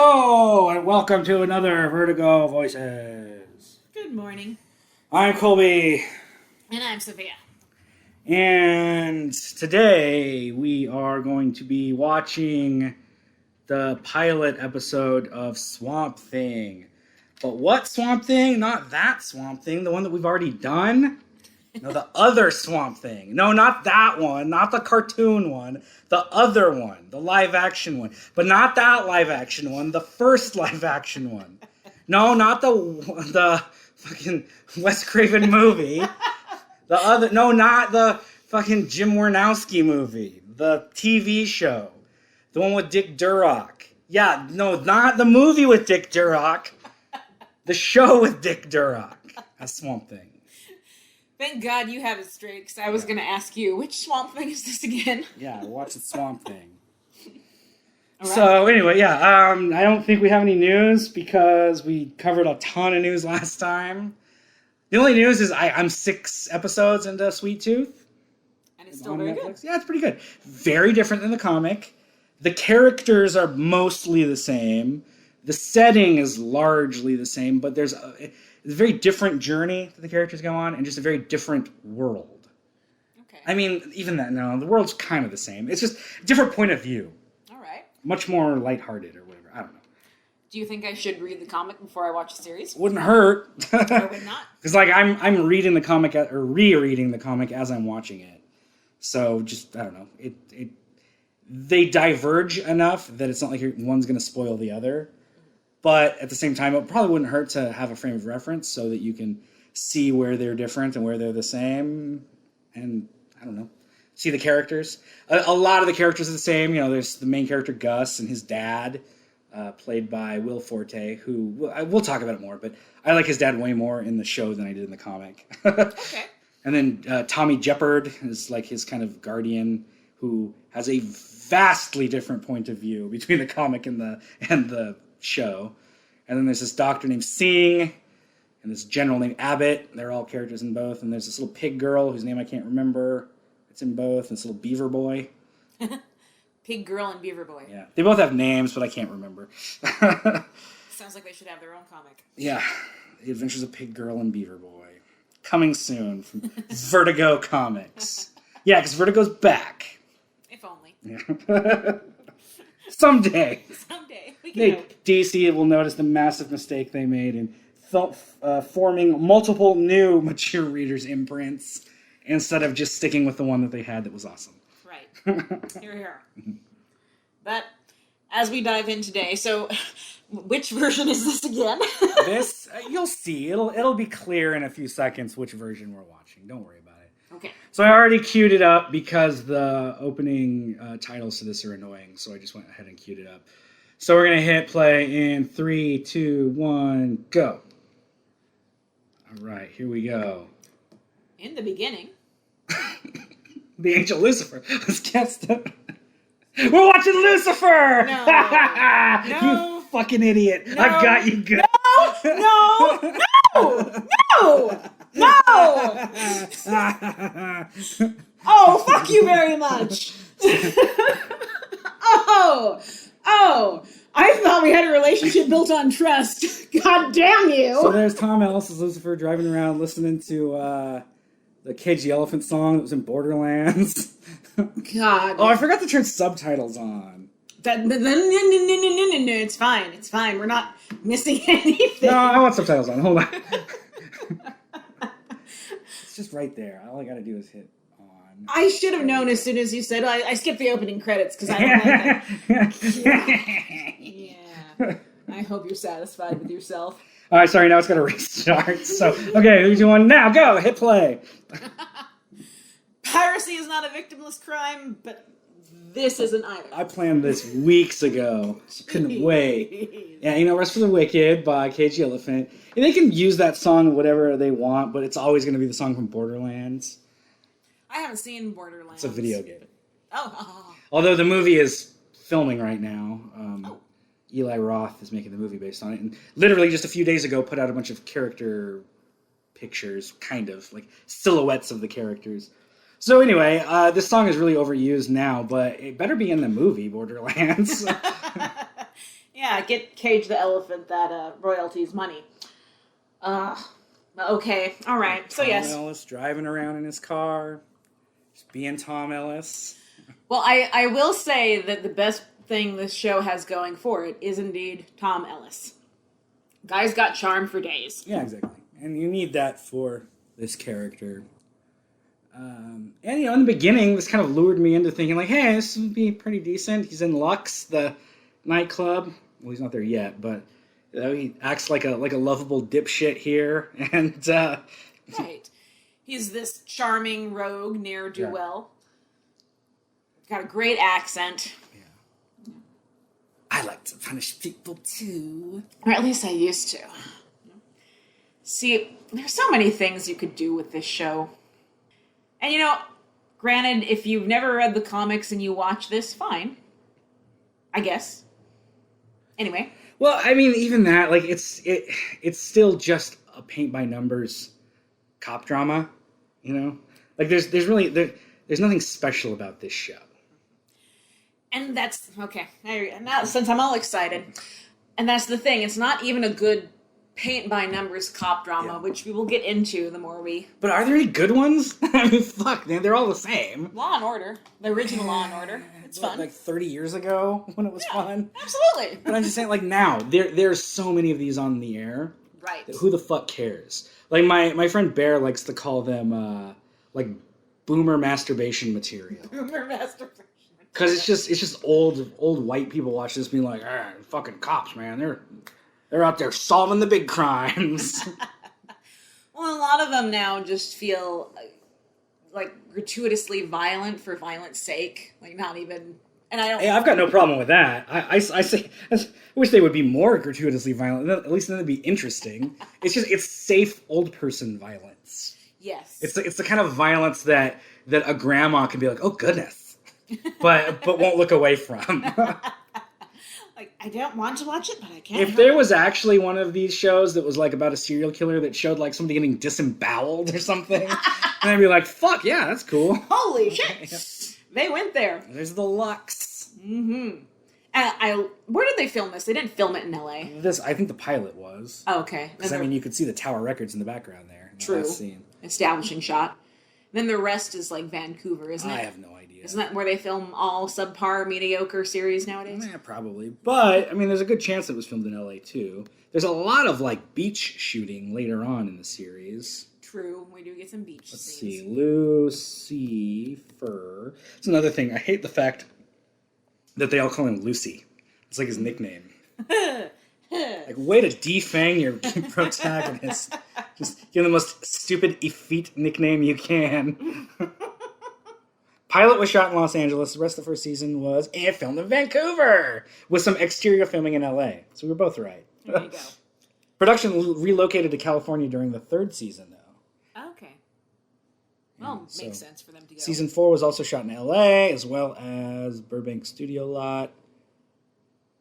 Hello, and welcome to another Vertigo Voices. Good morning. I'm Colby. And I'm Sophia. And today we are going to be watching the pilot episode of Swamp Thing. But what Swamp Thing? Not that Swamp Thing, the one that we've already done. No, the other Swamp Thing. No, not that one. Not the cartoon one. The other one. The live action one. But not that live action one. The first live action one. No, not the fucking Wes Craven movie. The other. No, not the fucking Jim Warnowski movie. The TV show. The one with Dick Durock. Yeah, no, not the movie with Dick Durock. The show with Dick Durock. That's Swamp Thing. Thank God you have it straight, because I was going to ask you, which Swamp Thing is this again? Yeah, we're watching Swamp Thing. All right. So anyway, yeah, I don't think we have any news because we covered a ton of news last time. The only news is I'm 6 episodes into Sweet Tooth. And it's still very good. Yeah, it's pretty good. Very different than the comic. The characters are mostly the same. The setting is largely the same, but there's a very different journey that the characters go on and just a very different world. Okay. I mean, even that, no, the world's kind of the same. It's just a different point of view. All right. Much more lighthearted or whatever. I don't know. Do you think I should read the comic before I watch the series? Wouldn't hurt. Or would not? Because like I'm reading the comic or rereading the comic as I'm watching it. So just I don't know. They diverge enough that it's not like one's going to spoil the other. But at the same time, it probably wouldn't hurt to have a frame of reference so that you can see where they're different and where they're the same. And, I don't know, see the characters. A lot of the characters are the same. You know, there's the main character, Gus, and his dad, played by Will Forte, who, we'll talk about it more, but I like his dad way more in the show than I did in the comic. Okay. And then Tommy Jeopard is like his kind of guardian who has a vastly different point of view between the comic and the show. And then there's this doctor named Singh and this general named Abbott. They're all characters in both. And there's this little pig girl whose name I can't remember. It's in both. And this little beaver boy. Pig Girl and Beaver Boy. Yeah. They both have names, but I can't remember. Sounds like they should have their own comic. Yeah. The Adventures of Pig Girl and Beaver Boy. Coming soon from Vertigo Comics. Yeah, because Vertigo's back. If only. Yeah. Someday. Someday. We can hope. DC will notice the massive mistake they made in forming multiple new mature readers' imprints instead of just sticking with the one that they had that was awesome. Right. Here. But as we dive in today, so which version is this again? This, you'll see. It'll be clear in a few seconds which version we're watching. Don't worry about it. Okay. So I already queued it up because the opening titles to this are annoying, so I just went ahead and queued it up. So we're going to hit play in 3, 2, 1, go. All right, here we go. In the beginning. The angel Lucifer was cast. We're watching Lucifer! No. You fucking idiot. No. I got you good. No! Oh, fuck you very much. Oh, I thought we had a relationship built on trust. God damn you. So there's Tom Ellis as Lucifer driving around listening to the Cage the Elephant song that was in Borderlands. God. Oh, I forgot to turn subtitles on. No, it's fine. It's fine. We're not missing anything. No, I want subtitles on. Hold on. It's just right there. All I gotta do is hit on. I should have known as soon as you said, I skipped the opening credits because I don't like it. Yeah. I hope you're satisfied with yourself. All right, sorry, now it's got to restart. So, okay, 3, 2, 1, now, go, hit play. Piracy is not a victimless crime, but this isn't either. I planned this weeks ago. Couldn't wait. Yeah, you know, Rest for the Wicked by Cage the Elephant. And they can use that song whatever they want, but it's always going to be the song from Borderlands. I haven't seen Borderlands. It's a video game. Oh. Although the movie is filming right now. Eli Roth is making the movie based on it. And literally just a few days ago put out a bunch of character pictures, kind of, like silhouettes of the characters. So anyway, this song is really overused now, but it better be in the movie Borderlands. Yeah, get Cage the elephant that royalties money. Okay, all right. So Tom yes. Ellis driving around in his car, just being Tom Ellis. Well, I will say that the best thing this show has going for it is indeed Tom Ellis. Guy's got charm for days. Yeah, exactly. And you need that for this character. And, in the beginning, this kind of lured me into thinking, like, hey, this would be pretty decent. He's in Lux, the nightclub. Well, he's not there yet, but he acts like a lovable dipshit here. And, Right. He's this charming rogue ne'er-do-well. Got a great accent. Yeah. I like to punish people, too. Or at least I used to. See, there's so many things you could do with this show. And granted, if you've never read the comics and you watch this, fine. I guess. Anyway. Well, I mean, even that, like, it's still just a paint-by-numbers cop drama, Like, there's nothing special about this show. And that's, okay, now, since I'm all excited, and that's the thing, it's not even a good paint-by-numbers cop drama, which we will get into the more we... But are there any good ones? I mean, fuck, man, they're all the same. Law and Order. The original Law and Order. It's fun. Like 30 years ago when it was fun? Absolutely. But I'm just saying, like, now, there's so many of these on the air. Right. That who the fuck cares? Like, my friend Bear likes to call them, like, boomer masturbation material. Boomer masturbation. Because it's just old white people watch this being like, fucking cops, man, they're out there solving the big crimes. Well, a lot of them now just feel like gratuitously violent for violence sake. Like, not even... And I don't... Hey, I've got no problem with that. I wish they would be more gratuitously violent. At least then it'd be interesting. It's safe old person violence. Yes. It's the kind of violence that a grandma can be like, oh goodness, but won't look away from. Like, I don't want to watch it, but I can't. If there was actually one of these shows that was like about a serial killer that showed like somebody getting disemboweled or something, then I'd be like, fuck yeah, that's cool. Holy shit! Yep. They went there. There's the Lux. Mm-hmm. Where did they film this? They didn't film it in L.A. I think the pilot was. Oh, okay. Because I mean, you could see the Tower Records in the background there. True. Establishing shot. Then the rest is like Vancouver, isn't it? I have no idea. Isn't that where they film all subpar, mediocre series nowadays? Yeah, probably. But, I mean, there's a good chance it was filmed in L.A., too. There's a lot of, like, beach shooting later on in the series. True. We do get some beach scenes. Let's see. Lucifer. It's another thing. I hate the fact that they all call him Lucy. It's like his nickname. Like, way to defang your protagonist. Just give him the most stupid, effete nickname you can. Pilot was shot in Los Angeles. The rest of the first season was filmed in Vancouver with some exterior filming in LA. So we were both right. There you go. Production relocated to California during the third season, though. Okay. Well, makes sense for them to go. Season 4 was also shot in LA, as well as Burbank Studio Lot.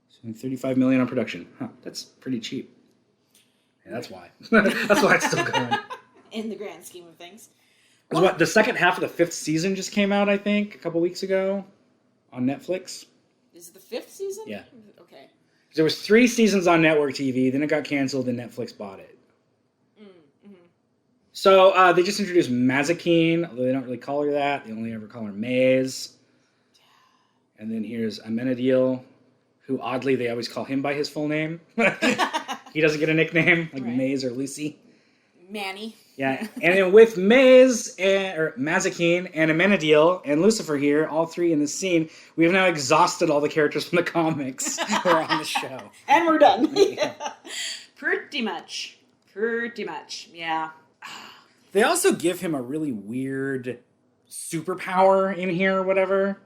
So $35 million on production. Huh, that's pretty cheap. Yeah, that's why. That's why it's still going. In the grand scheme of things. The second half of the 5th season just came out, I think, a couple weeks ago on Netflix. Is it the 5th season? Yeah. Okay. There was 3 seasons on network TV, then it got canceled and Netflix bought it. Mm-hmm. So they just introduced Mazikeen, although they don't really call her that. They only ever call her Maze. And then here's Amenadiel, who oddly they always call him by his full name. He doesn't get a nickname like Maze or Lucy. Manny. Yeah, and then with Mazikeen and Amenadiel and Lucifer here, all 3 in this scene, we have now exhausted all the characters from the comics who are on the show. And we're done. Yeah. Pretty much, yeah. They also give him a really weird superpower in here or whatever.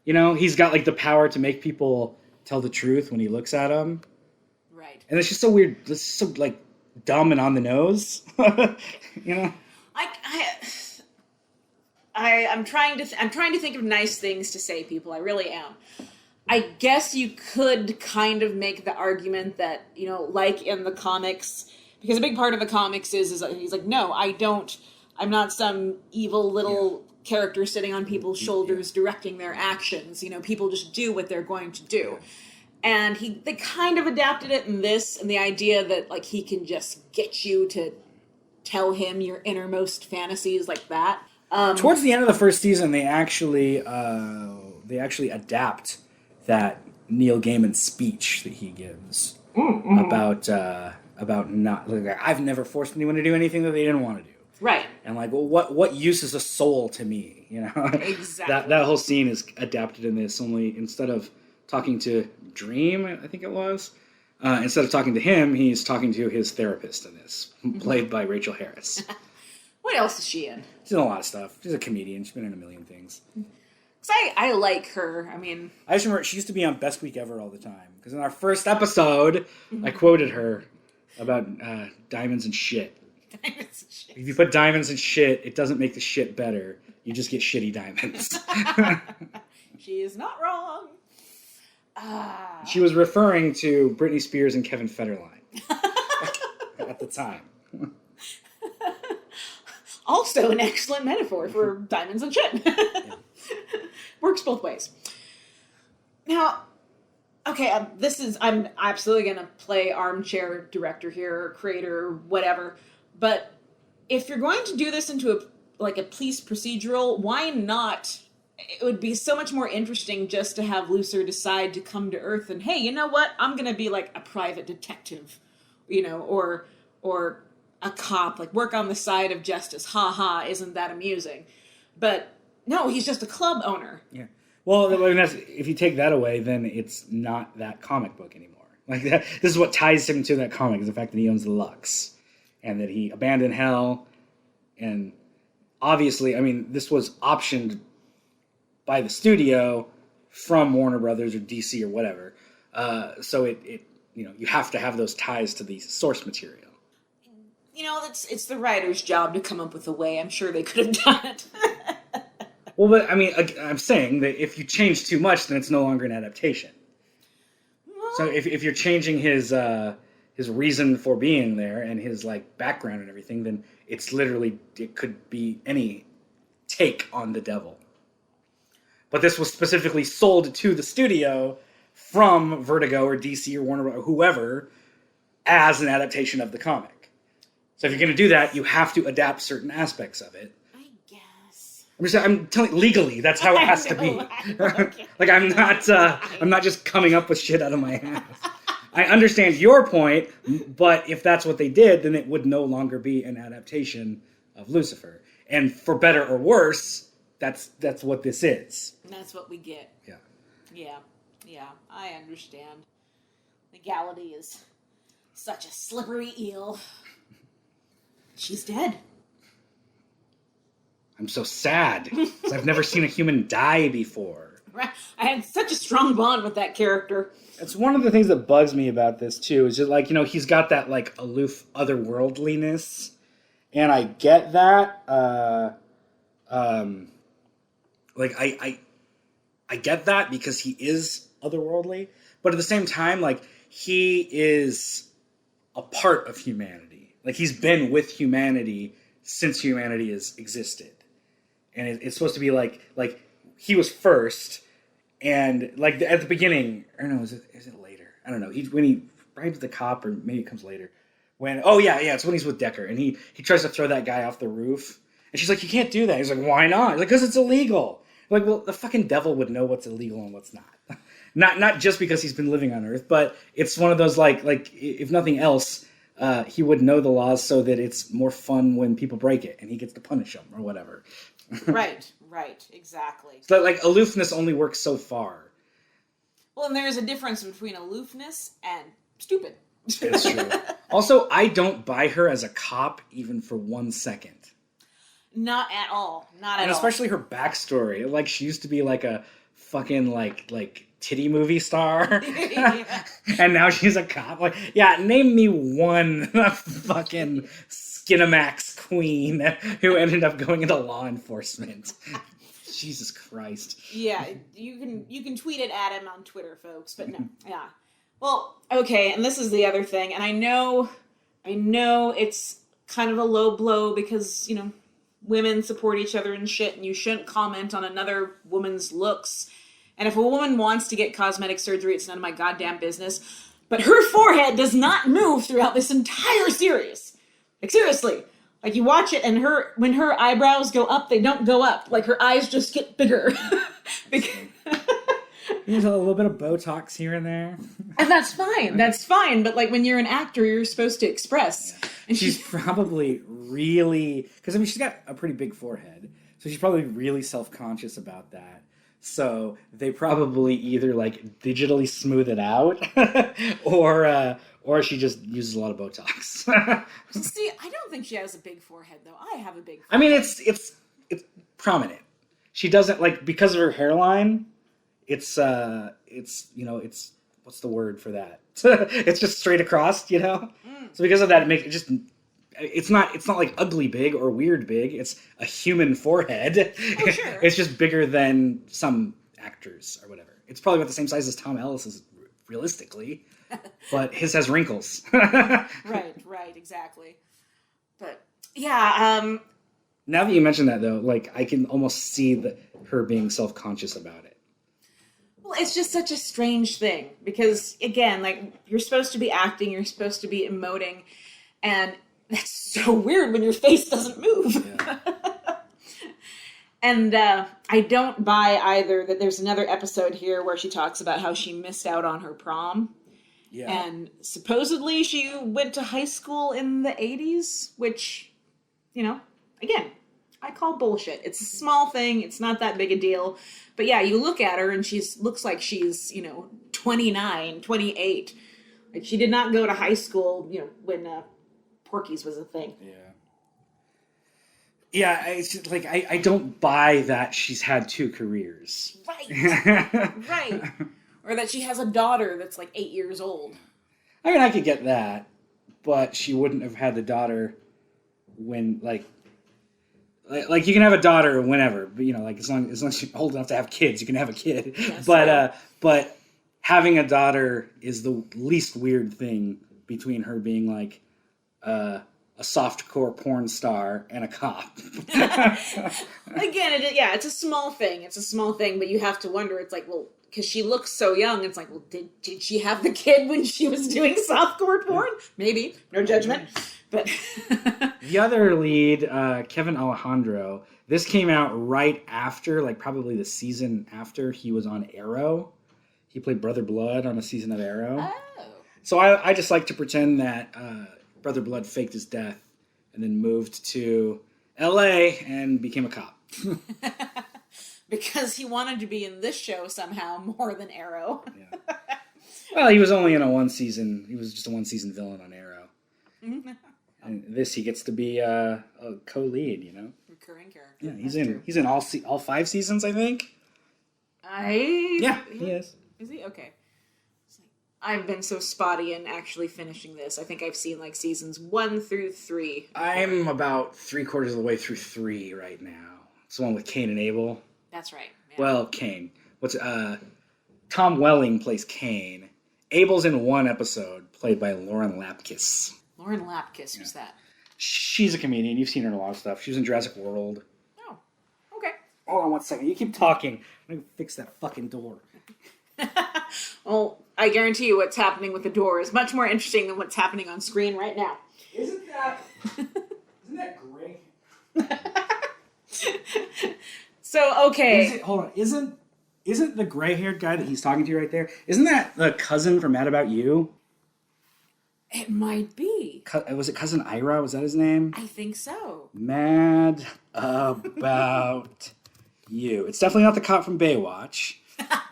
He's got like the power to make people tell the truth when he looks at them. Right. And it's just so weird. It's so like dumb and on the nose. I'm trying to think of nice things to say, people. I really am. I guess you could kind of make the argument that, like in the comics, because a big part of the comics is he's like, no, I'm not some evil little character sitting on people's shoulders directing their actions. People just do what they're going to do. And they kind of adapted it in this, and the idea that like he can just get you to tell him your innermost fantasies like that. Towards the end of the first season, they actually adapt that Neil Gaiman speech that he gives about not. Like, I've never forced anyone to do anything that they didn't want to do. Right. And like, well, what use is a soul to me? You know. Exactly. that whole scene is adapted in this. Only instead of talking to Dream, I think it was. Instead of talking to him, he's talking to his therapist in this, played by Rachel Harris. What else is she in? She's in a lot of stuff. She's a comedian. She's been in a million things. Because I like her. I mean... I just remember she used to be on Best Week Ever all the time. Because in our first episode, I quoted her about diamonds and shit. Diamonds and shit. If you put diamonds and shit, it doesn't make the shit better. You just get shitty diamonds. She is not wrong. She was referring to Britney Spears and Kevin Federline at the time. Also an excellent metaphor for diamonds and shit. Yeah. Works both ways. Now, okay, I'm absolutely going to play armchair director here, or creator, or whatever, but if you're going to do this into a police procedural, why not? It would be so much more interesting just to have Lucifer decide to come to Earth and, hey, you know what? I'm going to be like a private detective, you know, or a cop, like work on the side of justice. Ha ha, isn't that amusing? But no, he's just a club owner. Yeah. Well, I mean, if you take that away, then it's not that comic book anymore. Like that, this is what ties him to that comic, is the fact that he owns the Lux and that he abandoned Hell. And obviously, I mean, this was optioned by the studio from Warner Brothers or DC or whatever. So it you have to have those ties to the source material. You know, it's the writer's job to come up with a way. I'm sure they could have done it. Well, but I mean, I'm saying that if you change too much, then it's no longer an adaptation. Well, so if you're changing his reason for being there and his like background and everything, then it could be any take on the devil. But this was specifically sold to the studio from Vertigo or DC or Warner or whoever as an adaptation of the comic. So if you're going to do that, you have to adapt certain aspects of it. I guess. I'm telling legally that's how it has to be. Like I'm not just coming up with shit out of my ass. I understand your point, but if that's what they did, then it would no longer be an adaptation of Lucifer. And for better or worse, that's what this is. That's what we get. Yeah. Yeah, I understand. Legality is such a slippery eel. She's dead. I'm so sad, because I've never seen a human die before. Right. I had such a strong bond with that character. It's one of the things that bugs me about this, too, is just like, he's got that, like, aloof otherworldliness, and I get that. I get that because he is otherworldly, but at the same time, like, he is a part of humanity. Like, he's been with humanity since humanity has existed. And it's supposed to be like he was first, and like at the beginning, or no, is it later? I don't know. When he bribes the cop, or maybe it comes later. It's when he's with Decker, and he tries to throw that guy off the roof, and she's like, "You can't do that." He's like, "Why not?" Like, because it's illegal. Like, well, the fucking devil would know what's illegal and what's not. Not just because he's been living on Earth, but it's one of those like if nothing else, he would know the laws so that it's more fun when people break it, and he gets to punish them or whatever. Right, exactly. So like aloofness only works so far. Well, and there's a difference between aloofness and stupid. It's true. Also, I don't buy her as a cop even for 1 second. Not at all. Not at all. And especially her backstory. Like, she used to be like a fucking like titty movie star. Yeah. And now she's a cop. Like, yeah, name me one fucking Skinamax queen who ended up going into law enforcement. Jesus Christ. Yeah, you can tweet it at him on Twitter, folks, but no. Yeah. Well, okay, and this is the other thing, and I know it's kind of a low blow because, women support each other and shit, and you shouldn't comment on another woman's looks And if a woman wants to get cosmetic surgery, it's none of my goddamn business. But her forehead does not move throughout this entire series. Like, seriously. Like, you watch it, and when her eyebrows go up, they don't go up. Like, her eyes just get bigger. There's a little bit of Botox here and there. And that's fine. That's fine. But, like, when you're an actor, you're supposed to express. Yeah. And she's probably really... Because, I mean, she's got a pretty big forehead. So she's probably really self-conscious about that. So they probably either, like, digitally smooth it out or she just uses a lot of Botox. See, I don't think she has a big forehead, though. I have a big forehead. I mean, it's prominent. She doesn't, like, because of her hairline, it's what's the word for that? It's just straight across, you know? So because of that, it makes it just... It's not like ugly big or weird big. It's a human forehead. Oh, sure. It's just bigger than some actors or whatever. It's probably about the same size as Tom Ellis's, realistically, but his has wrinkles. Right, exactly. But yeah. Now that you mention that, though, like I can almost see her being self-conscious about it. Well, it's just such a strange thing because, again, like you're supposed to be acting, you're supposed to be emoting, and that's so weird when your face doesn't move. Yeah. And I don't buy either that there's another episode here where she talks about how she missed out on her prom. Yeah. And supposedly she went to high school in the 80s, which, again, I call bullshit. It's a small thing. It's not that big a deal. But yeah, you look at her and looks like she's, 29, 28. Like she did not go to high school, when... Porky's was a thing. Yeah, it's just, like I don't buy that she's had two careers. Right. Or that she has a daughter that's like 8 years old. I mean, I could get that, but she wouldn't have had the daughter when like you can have a daughter whenever, but like as long as you're old enough to have kids, you can have a kid. Yes, but having a daughter is the least weird thing between her being like a softcore porn star and a cop. Again, it's a small thing. It's a small thing, but you have to wonder. It's like, well, because she looks so young. It's like, well, did she have the kid when she was doing softcore porn? Maybe. No judgment. But the other lead, Kevin Alejandro, this came out right after, like probably the season after he was on Arrow. He played Brother Blood on a season of Arrow. Oh. So I just like to pretend that Brother Blood faked his death and then moved to L.A. and became a cop. Because he wanted to be in this show somehow more than Arrow. Yeah. Well, he was only in a one season. He was just a one-season villain on Arrow. Mm-hmm. And this, he gets to be a co-lead, Recurring character. Yeah, he's in all 5 seasons, I think. Yeah, he is. Is he? Okay. I've been so spotty in actually finishing this. I think I've seen like seasons 1 through 3. I'm about 3/4 of the way through 3 right now. It's the one with Cain and Abel. That's right. Yeah. Well, Cain. Tom Welling plays Cain. Abel's in one episode, played by Lauren Lapkus. Lauren Lapkus, who's that? She's a comedian. You've seen her in a lot of stuff. She was in Jurassic World. Oh, okay. Hold on one second. You keep talking. I'm going to fix that fucking door. Well, I guarantee you what's happening with the door is much more interesting than what's happening on screen right now. Isn't that great? So, okay. Hold on. Isn't the gray-haired guy that he's talking to right there, isn't that the cousin from Mad About You? It might be. Was it Cousin Ira? Was that his name? I think so. Mad About You. It's definitely not the cop from Baywatch.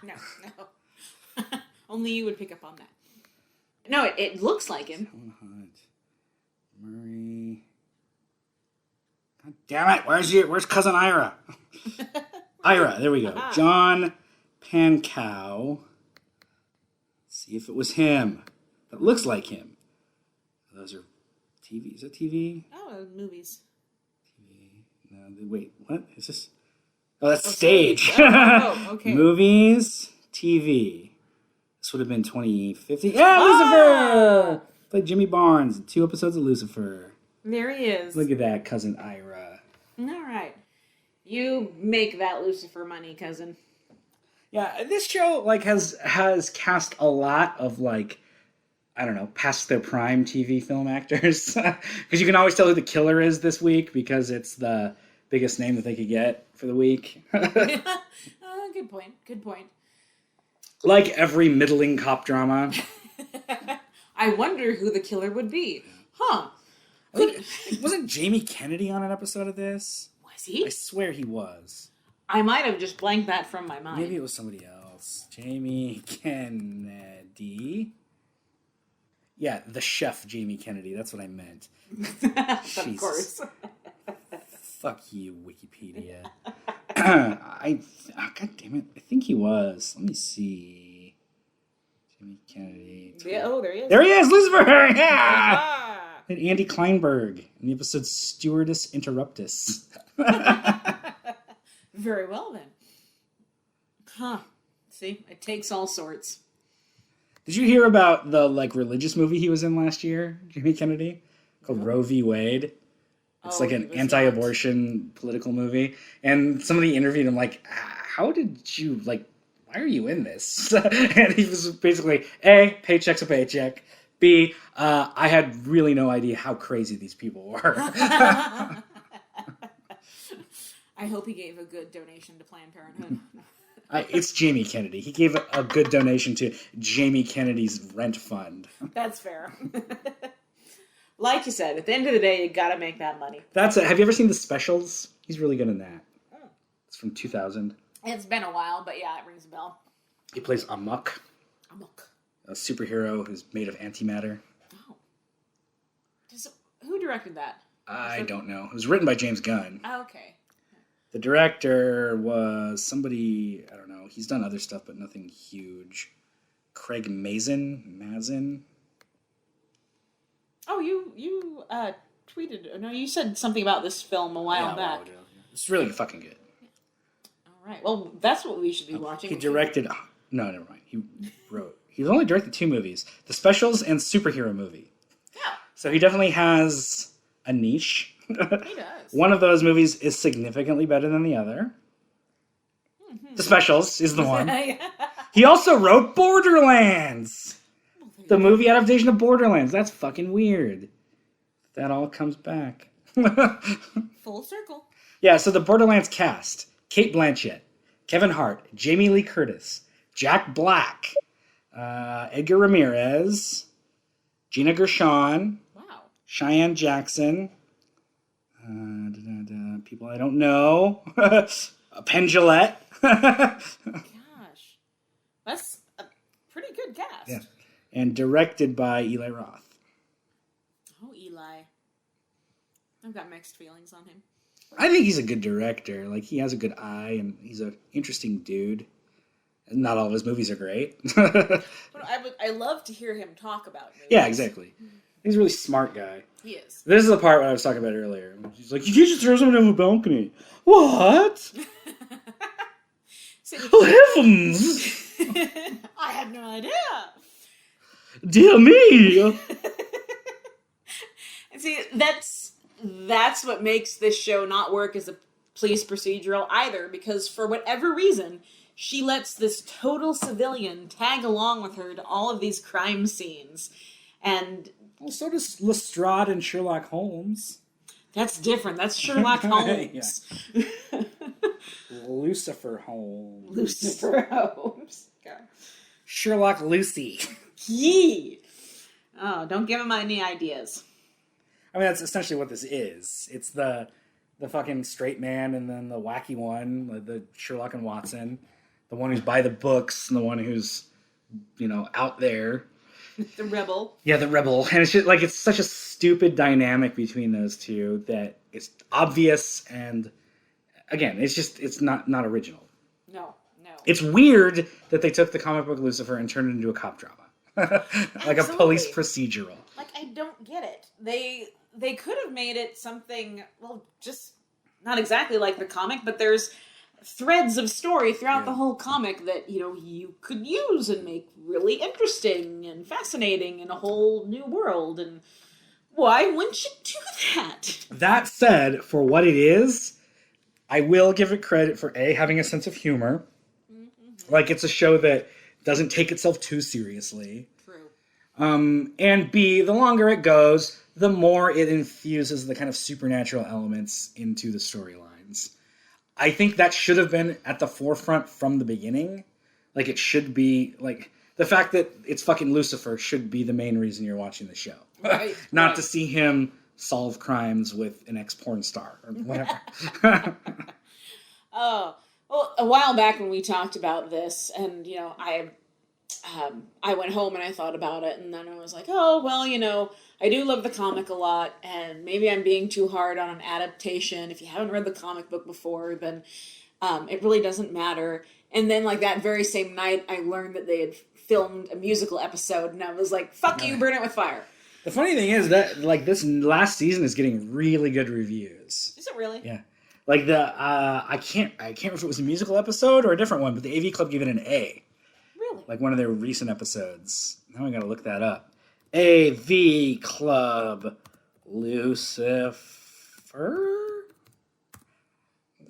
No. Only you would pick up on that. No, it looks like him. Murray. God damn it! Where's Cousin Ira? Ira, there we go. John Pankow. Let's see if it was him. That looks like him. Those are TV. Is that TV? Oh, movies. TV. No, wait, what is this? Oh, that's stage. Okay. Movies, TV. This would have been 2015. Yeah, Lucifer! Played Jimmy Barnes in 2 episodes of Lucifer. There he is. Look at that, Cousin Ira. All right. You make that Lucifer money, cousin. Yeah, this show like has cast a lot of like, I don't know, past their prime TV film actors, because you can always tell who the killer is this week because it's the biggest name that they could get for the week. Good point. Good point. Like every middling cop drama. I wonder who the killer would be. Huh. Wasn't Jamie Kennedy on an episode of this? Was he? I swear he was. I might have just blanked that from my mind. Maybe it was somebody else. Jamie Kennedy. Yeah, the chef Jamie Kennedy. That's what I meant. Of course. Fuck you, Wikipedia. God damn it. I think he was. Let me see. Jamie Kennedy. Yeah, oh, there he is. There he is, Lucifer! Yeah! And Andy Kleinberg in the episode Stewardess Interruptus. Very well, then. Huh. See, it takes all sorts. Did you hear about the like religious movie he was in last year, Jamie Kennedy? Called Roe v. Wade. It's like an anti-abortion political movie. And somebody interviewed him like, how did you, like, why are you in this? And he was basically, A, paycheck's a paycheck. B, I had really no idea how crazy these people were. I hope he gave a good donation to Planned Parenthood. It's Jamie Kennedy. He gave a good donation to Jamie Kennedy's rent fund. That's fair. Like you said, at the end of the day, you gotta make that money. That's it. Have you ever seen The Specials? He's really good in that. Oh. It's from 2000. It's been a while, but yeah, it rings a bell. He plays Amok. Amok. A superhero who's made of antimatter. Oh. Who directed that? I don't know. It was written by James Gunn. Oh, okay. The director was somebody, I don't know. He's done other stuff, but nothing huge. Craig Mazin. Oh, you tweeted. No, you said something about this film a while back. Yeah. It's really fucking good. All right. Well, that's what we should be watching. He directed. No, never mind. He wrote. He's only directed 2 movies: The Specials and Superhero Movie. Yeah. So he definitely has a niche. He does. One of those movies is significantly better than the other. Mm-hmm. The Specials is the one. He also wrote Borderlands. The movie adaptation of Borderlands. That's fucking weird. That all comes back. Full circle. Yeah, so the Borderlands cast. Cate Blanchett, Kevin Hart, Jamie Lee Curtis, Jack Black, Edgar Ramirez, Gina Gershon, wow, Cheyenne Jackson, people I don't know, Penn Jillette. Gosh, that's a pretty good cast. Yeah. And directed by Eli Roth. Oh, Eli. I've got mixed feelings on him. I think he's a good director. Like, he has a good eye, and he's an interesting dude. And not all of his movies are great. But I love to hear him talk about movies. Yeah, exactly. He's a really smart guy. He is. This is the part what I was talking about earlier. He's like, you can't just throw someone over a balcony. What? Oh, heavens! I had no idea. Dear me! And see, that's what makes this show not work as a police procedural either, because for whatever reason, she lets this total civilian tag along with her to all of these crime scenes. And well, so does Lestrade and Sherlock Holmes. that's different. That's Sherlock Holmes. Lucifer Holmes. Lucifer Holmes. God. Sherlock Lucy. Yee! Oh, don't give him any ideas. I mean, that's essentially what this is. It's the fucking straight man and then the wacky one, the Sherlock and Watson. The one who's by the books and the one who's, out there. The rebel. Yeah, the rebel. And it's just like, it's such a stupid dynamic between those two that it's obvious and, again, it's not original. No. It's weird that they took the comic book Lucifer and turned it into a cop drama. Like Absolutely. A police procedural. Like, I don't get it. They could have made it something, well, just not exactly like the comic, but there's threads of story throughout the whole comic that, you could use and make really interesting and fascinating in a whole new world. And why wouldn't you do that? That said, for what it is, I will give it credit for A, having a sense of humor, Like, it's a show that doesn't take itself too seriously. True. And B, the longer it goes, the more it infuses the kind of supernatural elements into the storylines. I think that should have been at the forefront from the beginning. Like, it should be, like, the fact that it's fucking Lucifer should be the main reason you're watching the show. Right. Not right. to see him solve crimes with an ex-porn star or whatever. Oh, well, a while back when we talked about this, and, you know, I went home and I thought about it, and then I was like, oh, well, you know, I do love the comic a lot, and maybe I'm being too hard on an adaptation. If you haven't read the comic book before, then it really doesn't matter. And then, like, that very same night, I learned that they had filmed a musical episode, and I was like, fuck you, burn it with fire. The funny thing is that, like, this last season is getting really good reviews. Is it really? Yeah. Like, I can't remember if it was a musical episode or a different one, but the AV Club gave it an A. Really? Like one of their recent episodes. Now I gotta look that up. AV Club Lucifer?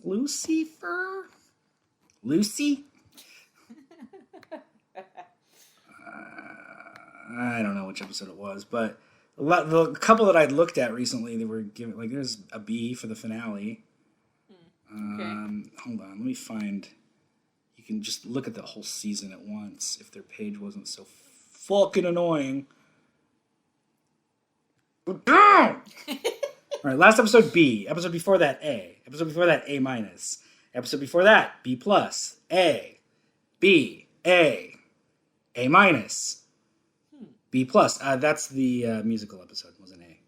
Lucifer? Lucy? I don't know which episode it was, but the couple that I'd looked at recently, they were giving, like, there's a B for the finale. Okay. Hold on, let me find. You can just look at the whole season at once if their page wasn't so fucking annoying. All right, last episode B. Episode before that A. Episode before that A minus. Episode before that B plus. A. B. A. A minus. B plus. That's the musical episode. Was an A.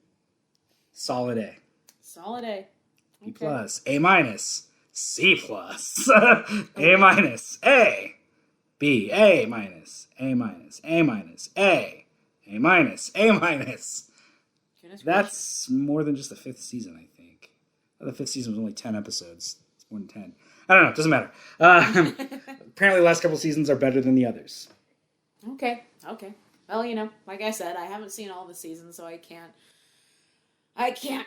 Solid A. Solid A. B plus, A minus, C plus, A minus, A, B, A minus, A minus, A minus, A minus, A minus. That's more than just the 5th season, I think. The 5th season was only 10 episodes. It's more than 10. I don't know. It doesn't matter. Apparently the last couple seasons are better than the others. Okay. Well, you know, like I said, I haven't seen all the seasons, so I can't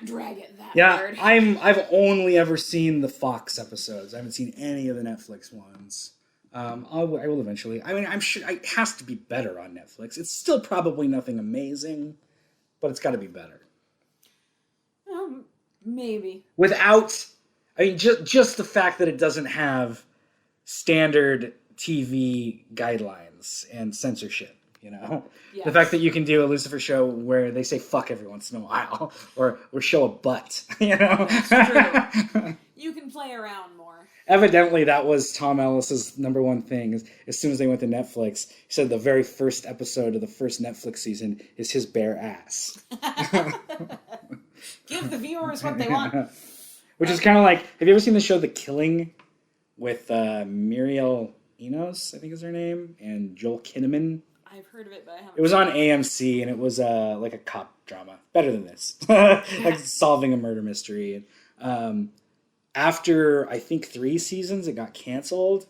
drag it that hard. Yeah, I've only ever seen the Fox episodes. I haven't seen any of the Netflix ones. I will eventually. I mean, I'm sure it has to be better on Netflix. It's still probably nothing amazing, but it's got to be better. Maybe. Without, I mean, just the fact that it doesn't have standard TV guidelines and censorship. You know, yes. The fact that you can do a Lucifer show where they say fuck every once in a while, or show a butt. You know, that's true. You can play around more. Evidently, that was Tom Ellis's number one thing. As soon as they went to Netflix, he said the very first episode of the first Netflix season is his bare ass. Give the viewers what they want. Which is kind of like, have you ever seen the show The Killing with Muriel Enos, I think is her name, and Joel Kinnaman? I've heard of it, but I haven't. It was on AMC, and it was like a cop drama. Better than this. Like solving a murder mystery. After, I think, 3 seasons, it got canceled.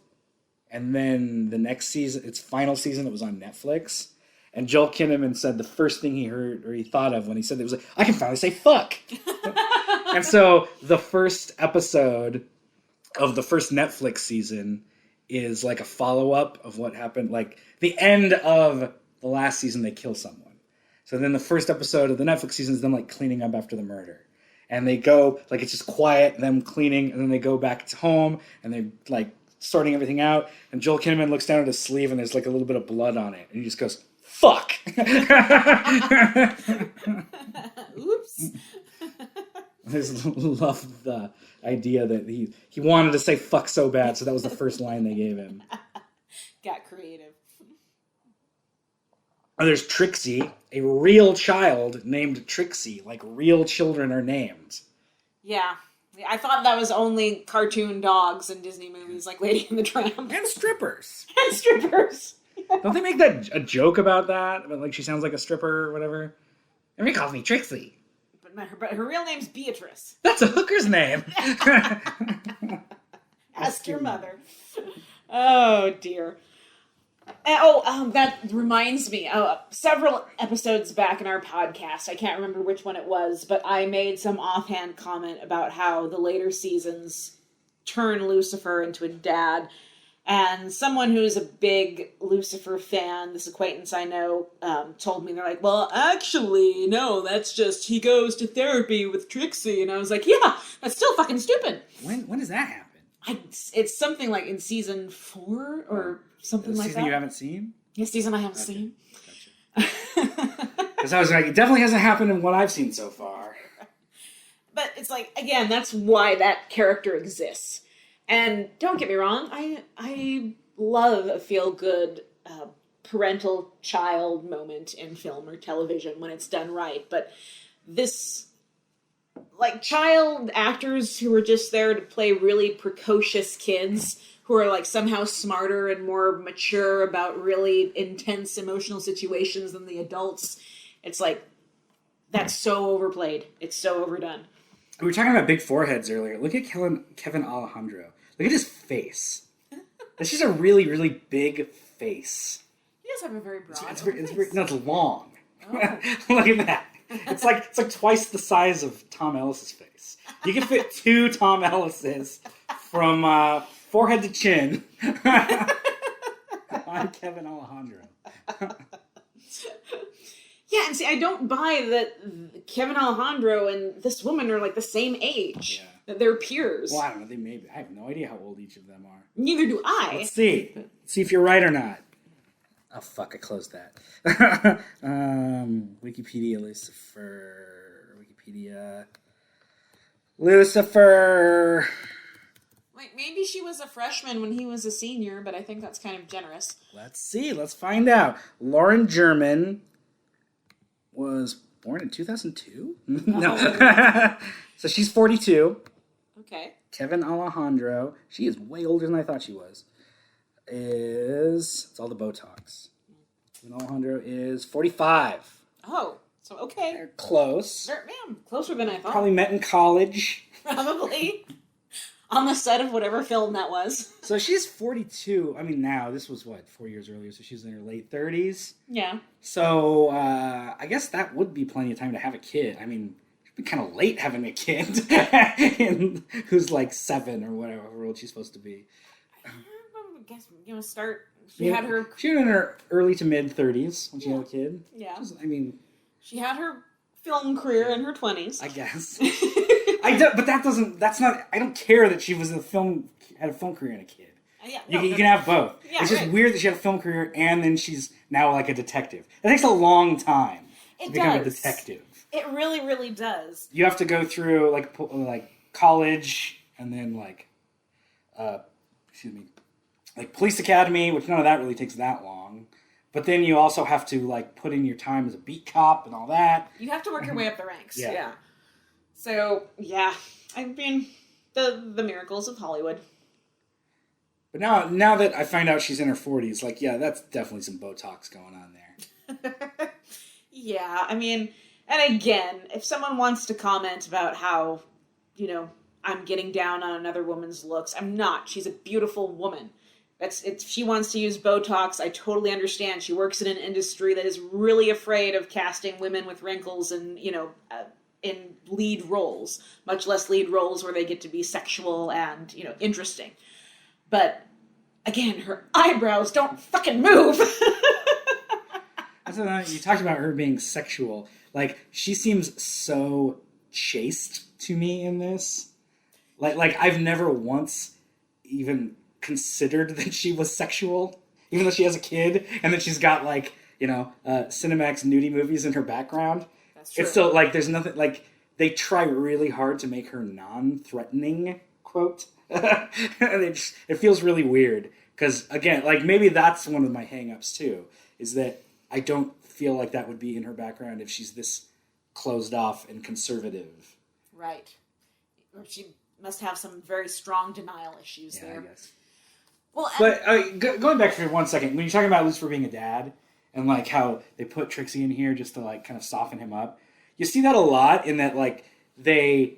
And then the next season, its final season, it was on Netflix. And Joel Kinnaman said the first thing he heard, or he thought of when he said it was like, I can finally say fuck. And so the first episode of the first Netflix season is like a follow-up of what happened. Like, the end of the last season, they kill someone. So then the first episode of the Netflix season is them, like, cleaning up after the murder. And they go, like, it's just quiet, them cleaning, and then they go back to home, and they're, like, sorting everything out. And Joel Kinnaman looks down at his sleeve, and there's, like, a little bit of blood on it. And he just goes, fuck! Oops. I just love the idea that he wanted to say fuck so bad, so that was the first line they gave him. Got creative. Oh, there's Trixie, a real child named Trixie, like real children are named. Yeah. I thought that was only cartoon dogs in Disney movies, like Lady and the Tramp. And strippers. And strippers. Don't they make that a joke about that? But, like, she sounds like a stripper or whatever? Everybody calls me Trixie. But her real name's Beatrice. That's a hooker's name. Ask your mother. Oh, dear. That reminds me. Several episodes back in our podcast, I can't remember which one it was, but I made some offhand comment about how the later seasons turn Lucifer into a dad. And someone who's a big Lucifer fan, this acquaintance I know, told me, they're like, well, actually, no, that's just he goes to therapy with Trixie. And I was like, yeah, that's still fucking stupid. When does that happen? It's something like in season 4 or something like that. Season you haven't seen? Yeah, season I haven't seen. Gotcha. Because I was like, it definitely hasn't happened in what I've seen so far. But it's like, again, that's why that character exists. And don't get me wrong, I love a feel-good parental-child moment in film or television when it's done right. But this, like, child actors who are just there to play really precocious kids who are, like, somehow smarter and more mature about really intense emotional situations than the adults, it's like, that's so overplayed. It's so overdone. We were talking about big foreheads earlier. Look at Kevin Alejandro. Look at his face. That's just a really, really big face. He does have a very broad It's face. long. Oh. Look at that. It's like twice the size of Tom Ellis's face. You can fit 2 Tom Ellises from forehead to chin on Kevin Alejandro. Yeah, and see, I don't buy that Kevin Alejandro and this woman are like the same age. Yeah. That they're peers. Well, I don't know. They may be. I have no idea how old each of them are. Neither do I. Let's see. Let's see if you're right or not. Oh, fuck. I closed that. Wikipedia, Lucifer. Wikipedia. Lucifer. Wait, maybe she was a freshman when he was a senior, but I think that's kind of generous. Let's see. Let's find out. Lauren German was born in 2002? No. So she's 42. Okay. Kevin Alejandro, she is way older than I thought she was, it's all the Botox. Kevin Alejandro is 45. Oh, so okay. They're close. Man, closer than I thought. Probably met in college. Probably. On the set of whatever film that was. So she's 42. I mean, now, this was, 4 years earlier, so she's in her late 30s. Yeah. So, I guess that would be plenty of time to have a kid. I mean, it'd be kind of late having a kid who's like 7 or whatever old she's supposed to be. I guess, start... She was in her early to mid 30s when she had a kid. Yeah. She had her film career in her 20s. I guess. I don't care that she had a film career and a kid. You can have both. Yeah, it's just weird that she had a film career and then she's now like a detective. It takes a long time to become a detective. It really, really does. You have to go through like college and then like police academy, which none of that really takes that long. But then you also have to like put in your time as a beat cop and all that. You have to work your way up the ranks. Yeah. So yeah, I mean the miracles of Hollywood. But now that I find out she's in her 40s, like yeah, that's definitely some Botox going on there. Yeah, I mean, and again, if someone wants to comment about how, I'm getting down on another woman's looks, I'm not. She's a beautiful woman. If she wants to use Botox, I totally understand. She works in an industry that is really afraid of casting women with wrinkles and, in lead roles, much less lead roles where they get to be sexual and, interesting. But, again, her eyebrows don't fucking move. You talked about her being sexual. Like, she seems so chaste to me in this. Like I've never once even considered that she was sexual, even though she has a kid and that she's got like, Cinemax nudie movies in her background. That's true. It's still like there's nothing like they try really hard to make her non-threatening, quote. And it feels really weird because again, like maybe that's one of my hang-ups too, is that I don't feel like that would be in her background if she's this closed off and conservative. Right. Or she must have some very strong denial issues there. I guess. Well, but going back for 1 second, when you're talking about Lucifer being a dad and like how they put Trixie in here just to like kind of soften him up, you see that a lot in that like they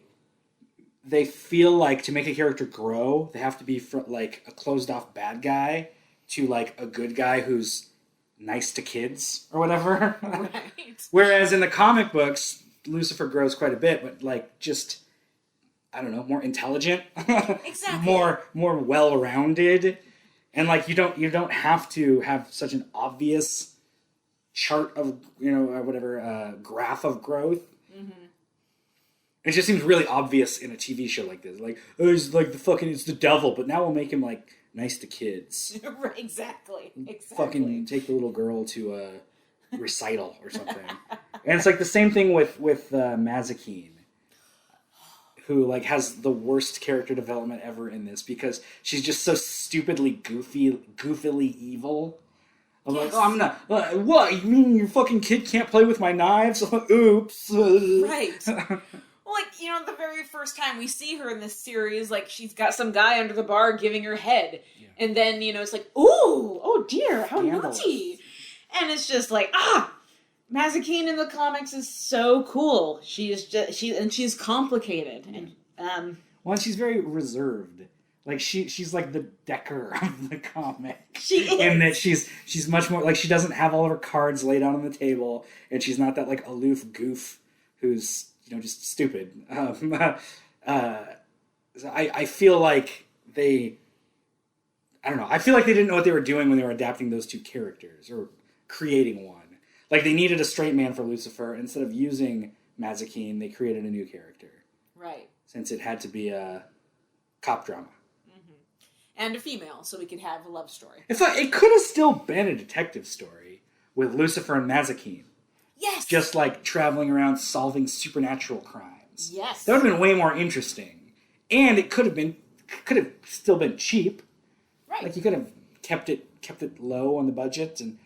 feel like to make a character grow, they have to be like a closed off bad guy to like a good guy who's nice to kids or whatever. Right. Whereas in the comic books, Lucifer grows quite a bit, but like just, I don't know, more intelligent, Exactly. more well-rounded. And like you don't have to have such an obvious chart of graph of growth. Mm-hmm. It just seems really obvious in a TV show like this. Like, oh, he's like it's the devil, but now we'll make him like nice to kids. Right, exactly. Fucking take the little girl to a recital or something. And it's like the same thing with Mazikeen, who like has the worst character development ever in this because she's just so stupidly goofily evil. I'm like, oh, I'm not. What? You mean your fucking kid can't play with my knives? Oops. Right. Well, like, the very first time we see her in this series, like, she's got some guy under the bar giving her head. Yeah. And then, it's like, ooh, oh dear, how naughty. And it's just like, Mazikeen in the comics is so cool. She's complicated. And, well, she's very reserved. Like, she's like the Decker of the comic. She is. And that she's much more, like, she doesn't have all of her cards laid out on the table, and she's not that, like, aloof goof who's, just stupid. I feel like I feel like they didn't know what they were doing when they were adapting those two characters, or creating one. Like, they needed a straight man for Lucifer. Instead of using Mazikeen, they created a new character. Right. Since it had to be a cop drama. Mm-hmm. And a female, so we could have a love story. It could have still been a detective story with Lucifer and Mazikeen. Yes! Just, like, traveling around solving supernatural crimes. Yes. That would have been way more interesting. And it could have still been cheap. Right. Like, you could have kept it low on the budget and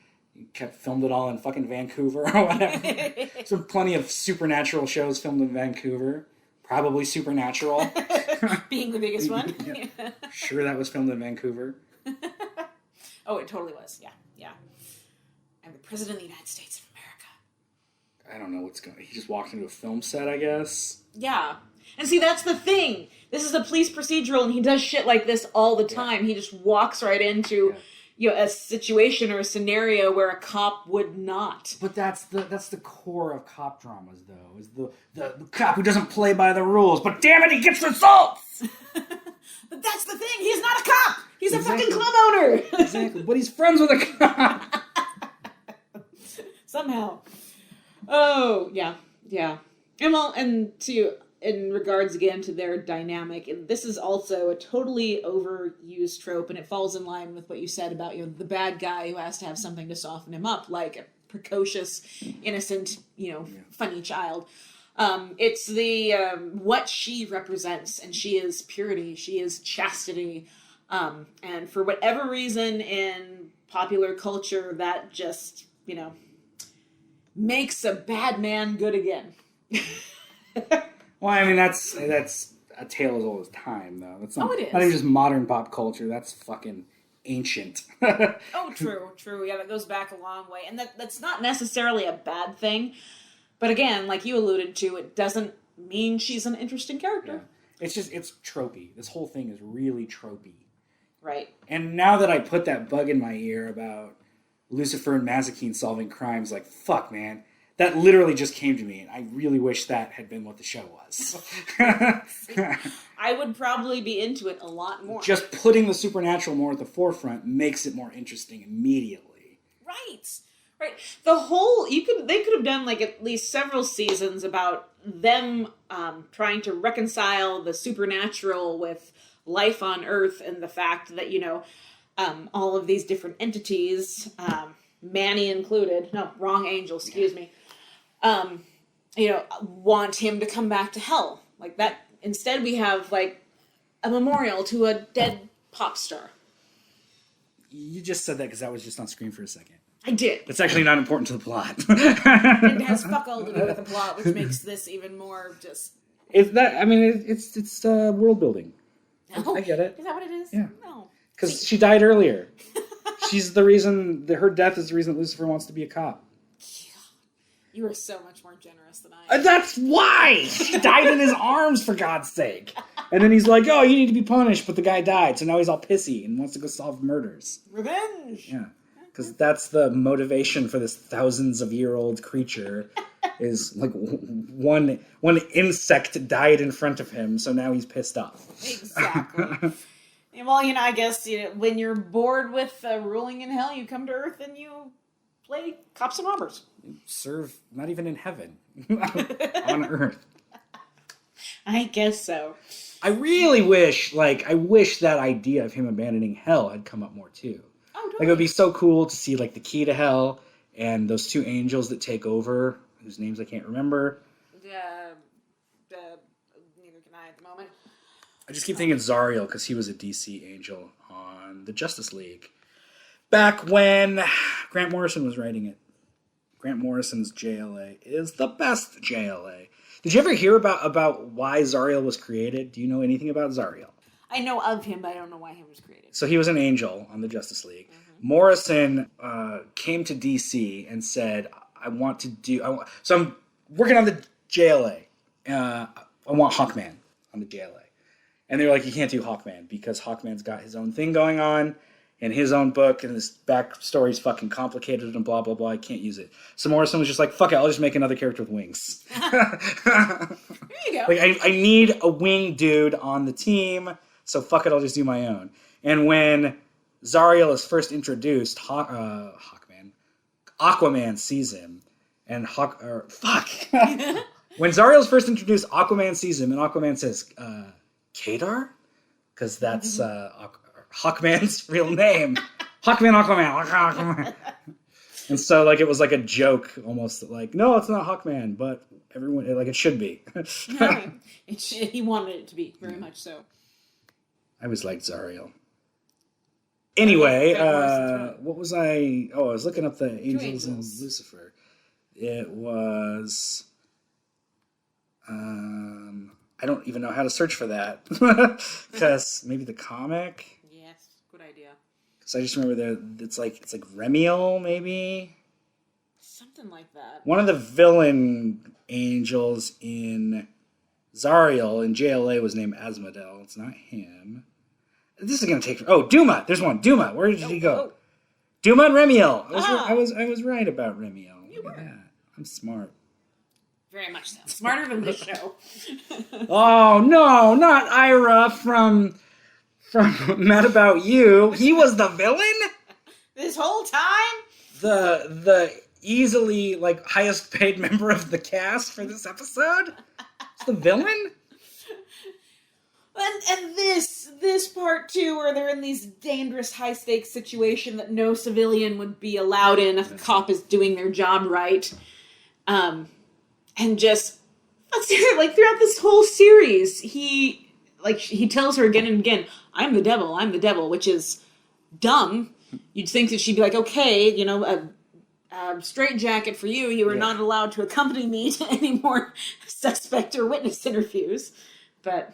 filmed it all in fucking Vancouver or whatever. There's plenty of supernatural shows filmed in Vancouver. Probably Supernatural. Being the biggest one. Yeah. Sure that was filmed in Vancouver. Oh, it totally was. Yeah. Yeah. I'm the President of the United States of America. I don't know what's going on. He just walked into a film set, I guess. Yeah. And see, that's the thing. This is a police procedural, and he does shit like this all the time. Yeah. He just walks right into a situation or a scenario where a cop would not. But that's the core of cop dramas, though, is the cop who doesn't play by the rules, but damn it, he gets results! But that's the thing, he's not a cop! He's a fucking club owner! Exactly, but he's friends with a cop! Somehow. Oh, yeah. And in regards again to their dynamic, and this is also a totally overused trope, and it falls in line with what you said about the bad guy who has to have something to soften him up, like a precocious, innocent, funny child. It's the what she represents, and she is purity, she is chastity, and for whatever reason in popular culture, that just makes a bad man good again. Well, I mean, that's a tale as old as time, though. That's not, it is. Not even just modern pop culture. That's fucking ancient. Oh, true. Yeah, that goes back a long way. And that's not necessarily a bad thing. But again, like you alluded to, it doesn't mean she's an interesting character. Yeah. It's tropey. This whole thing is really tropey. Right. And now that I put that bug in my ear about Lucifer and Mazikeen solving crimes, like, fuck, man. That literally just came to me, and I really wish that had been what the show was. I would probably be into it a lot more. Just putting the supernatural more at the forefront makes it more interesting immediately. Right. The whole they could have done like at least several seasons about them trying to reconcile the supernatural with life on Earth, and the fact that all of these different entities, Manny included, no, wrong angel, excuse me. Want him to come back to hell. Like that. Instead, we have like a memorial to a dead pop star. You just said that because that was just on screen for a second. I did. It's actually not important to the plot. It has fuck all to do with the plot, which makes this even more just. It's world building. Oh, I get it. Is that what it is? Yeah. No. Because she died earlier. She's the reason. Her death is the reason that Lucifer wants to be a cop. You are so much more generous than I am. That's why! She died in his arms, for God's sake. And then he's like, oh, you need to be punished, but the guy died, so now he's all pissy and wants to go solve murders. Revenge! Yeah. Because that's the motivation for this thousands-of-year-old creature, is like one insect died in front of him, so now he's pissed off. Exactly. Well, I guess when you're bored with ruling in hell, you come to Earth and you play cops and robbers. Serve not even in heaven, on Earth. I guess so. I really wish, I wish that idea of him abandoning hell had come up more too. Oh, totally. Like, it would be so cool to see, the key to hell and those two angels that take over, whose names I can't remember. Neither can I at the moment. I just keep thinking Zariel because he was a DC angel on the Justice League. Back when Grant Morrison was writing it. Grant Morrison's JLA is the best JLA. Did you ever hear about why Zariel was created? Do you know anything about Zariel? I know of him, but I don't know why he was created. So he was an angel on the Justice League. Mm-hmm. Morrison came to DC and said, so I'm working on the JLA. I want Hawkman on the JLA. And they were like, you can't do Hawkman because Hawkman's got his own thing going on and his own book and his backstory's fucking complicated and blah, blah, blah. I can't use it. So Morrison was just like, fuck it, I'll just make another character with wings. There you go. I need a wing dude on the team, so fuck it, I'll just do my own. And when Zariel is first introduced, Aquaman sees him. And when Zariel's first introduced, Aquaman sees him, and Aquaman says, Kadar? Because that's Hawkman's real name. Aquaman. And so, it was like a joke, almost no, it's not Hawkman, but everyone, it should be. He wanted it to be, very much so. I always liked Zariel. Anyway, what was I? Oh, I was looking up the Angels and Lucifer. It was... I don't even know how to search for that. Because maybe the comic? Yes, good idea. Because I just remember it's like Remiel, maybe? Something like that. One of the villain angels in Zariel in JLA was named Asmodel. It's not him. This is going to take... Oh, Duma! There's one. Duma! Where did he go? Duma and Remiel! I was right about Remiel. You were. Yeah, I'm smart. Very much so. Smarter than this show. Oh, no, not Ira from Mad About You. He was the villain? This whole time? The easily, highest paid member of the cast for this episode? It's the villain? And this part too, where they're in these dangerous high-stakes situation that no civilian would be allowed in if a cop is doing their job right. And just, throughout this whole series, he tells her again and again, I'm the devil, which is dumb. You'd think that she'd be like, okay, a straitjacket for you. You are not allowed to accompany me to any more suspect or witness interviews. But...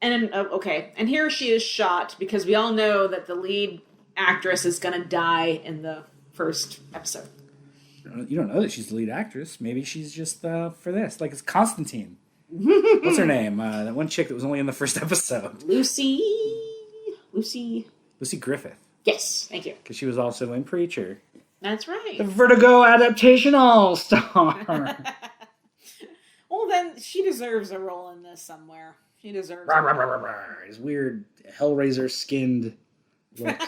And here she is shot because we all know that the lead actress is going to die in the first episode. You don't know that she's the lead actress. Maybe she's just for this. It's Constantine. What's her name? That one chick that was only in the first episode. Lucy Griffith. Yes, thank you. Because she was also in Preacher. That's right. The Vertigo adaptation all-star. Well, then she deserves a role in this somewhere. He deserves his weird Hellraiser skinned look.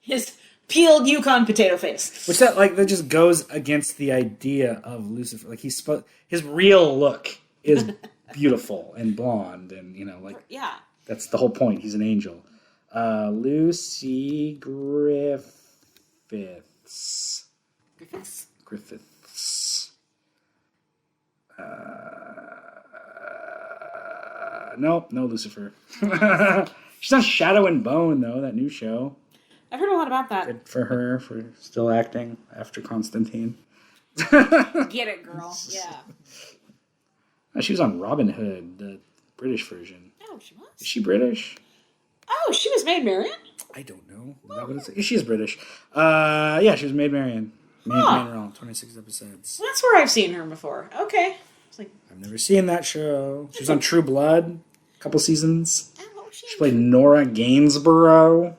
His peeled Yukon potato face. Which that just goes against the idea of Lucifer. His real look is beautiful and blonde and yeah. That's the whole point. He's an angel. Lucy Griffiths. Nope, no Lucifer. She's on Shadow and Bone, though, that new show. I've heard a lot about that. Good for her, for still acting after Constantine. Get it, girl. Yeah. She was on Robin Hood, the British version. Oh, she was? Is she British? Oh, she was Maid Marian? I don't know. She is British. Yeah, she was Maid Marian. Maid Marian, 26 episodes. Well, that's where I've seen her before. Okay. I've never seen that show. She was on True Blood, a couple seasons. She played Nora Gainsborough.